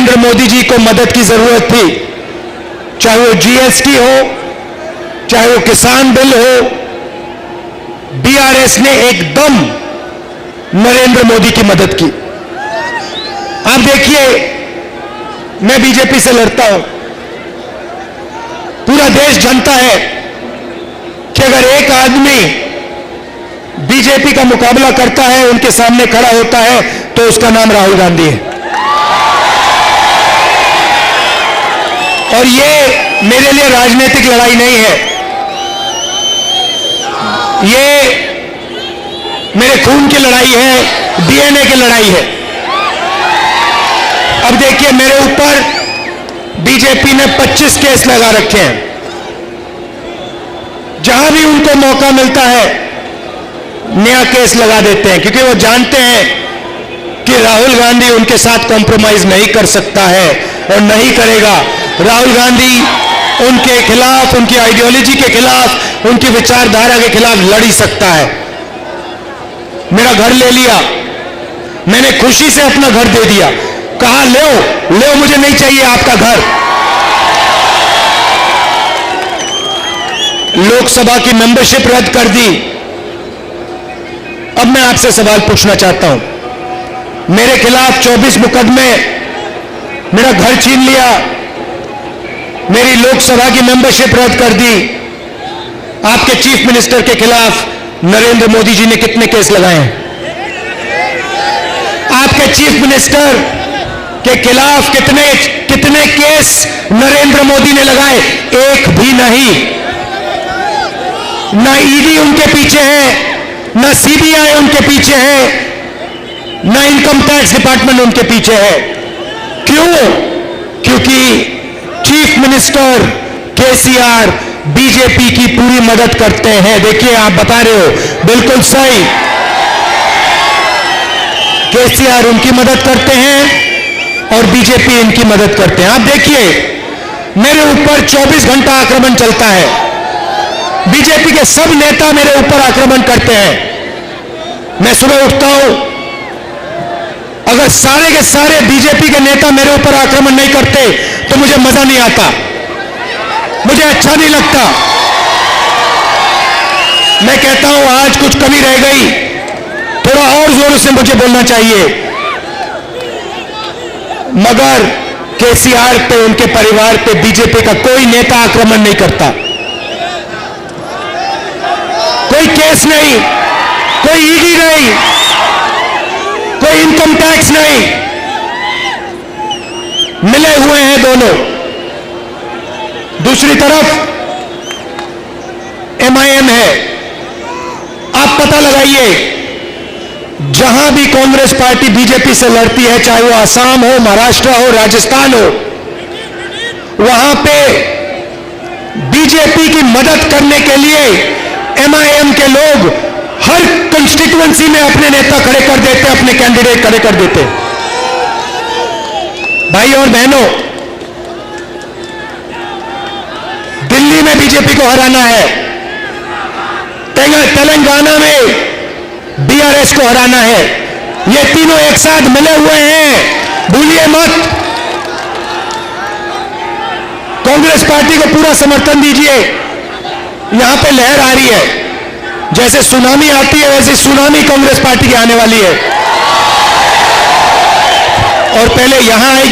नरेंद्र मोदी जी को मदद की जरूरत थी, चाहे वो जीएसटी हो, चाहे वो किसान बिल हो, बीआरएस ने एकदम नरेंद्र मोदी की मदद की। आप देखिए, मैं बीजेपी से लड़ता हूं, पूरा देश जानता है कि अगर एक आदमी बीजेपी का मुकाबला करता है, उनके सामने खड़ा होता है, तो उसका नाम राहुल गांधी है। और ये मेरे लिए राजनीतिक लड़ाई नहीं है, ये मेरे खून की लड़ाई है, डीएनए की लड़ाई है। अब देखिए, मेरे ऊपर बीजेपी ने 25 केस लगा रखे हैं। जहां भी उनको मौका मिलता है नया केस लगा देते हैं, क्योंकि वो जानते हैं कि राहुल गांधी उनके साथ कॉम्प्रोमाइज नहीं कर सकता है और नहीं करेगा। राहुल गांधी उनके खिलाफ, उनकी आइडियोलॉजी के खिलाफ, उनकी विचारधारा के खिलाफ लड़ ही सकता है। मेरा घर ले लिया, मैंने खुशी से अपना घर दे दिया, कहा लो मुझे नहीं चाहिए आपका घर। लोकसभा की मेंबरशिप रद्द कर दी। अब मैं आपसे सवाल पूछना चाहता हूं, मेरे खिलाफ 24 मुकदमे, मेरा घर छीन लिया, मेरी लोकसभा की मेंबरशिप रद्द कर दी। आपके चीफ मिनिस्टर के खिलाफ नरेंद्र मोदी जी ने कितने केस लगाए हैं? आपके चीफ मिनिस्टर के खिलाफ कितने केस नरेंद्र मोदी ने लगाए? एक भी नहीं। ना ईडी उनके पीछे है, ना सीबीआई उनके पीछे है, ना इनकम टैक्स डिपार्टमेंट उनके पीछे है। क्यों? क्योंकि चीफ मिनिस्टर केसीआर बीजेपी की पूरी मदद करते हैं। देखिए, आप बता रहे हो, बिल्कुल सही, केसीआर उनकी मदद करते हैं और बीजेपी इनकी मदद करते हैं। आप देखिए, मेरे ऊपर 24 घंटा आक्रमण चलता है, बीजेपी के सब नेता मेरे ऊपर आक्रमण करते हैं। मैं सुबह उठता हूं, अगर सारे के सारे बीजेपी के नेता मेरे ऊपर आक्रमण नहीं करते तो मुझे मजा नहीं आता, मुझे अच्छा नहीं लगता। मैं कहता हूं आज कुछ कमी रह गई, थोड़ा और जोर से मुझे बोलना चाहिए। मगर केसीआर पे, उनके परिवार पे बीजेपी का कोई नेता आक्रमण नहीं करता, कोई केस नहीं, कोई ईडी नहीं, कोई इनकम टैक्स नहीं, मिले हुए हैं दोनों। दूसरी तरफ एमआईएम है। आप पता लगाइए, जहां भी कांग्रेस पार्टी बीजेपी से लड़ती है, चाहे वो असम हो, महाराष्ट्र हो, राजस्थान हो, वहां पे बीजेपी की मदद करने के लिए एमआईएम के लोग हर कंस्टिट्यूएंसी में अपने नेता खड़े कर देते, अपने कैंडिडेट खड़े कर देते। भाई और बहनों, दिल्ली में बीजेपी को हराना है, तेलंगाना में बीआरएस को हराना है। ये तीनों एक साथ मिले हुए हैं, भूलिए मत। कांग्रेस पार्टी को पूरा समर्थन दीजिए। यहां पे लहर आ रही है, जैसे सुनामी आती है वैसे सुनामी कांग्रेस पार्टी की आने वाली है, और पहले यहां आएगी।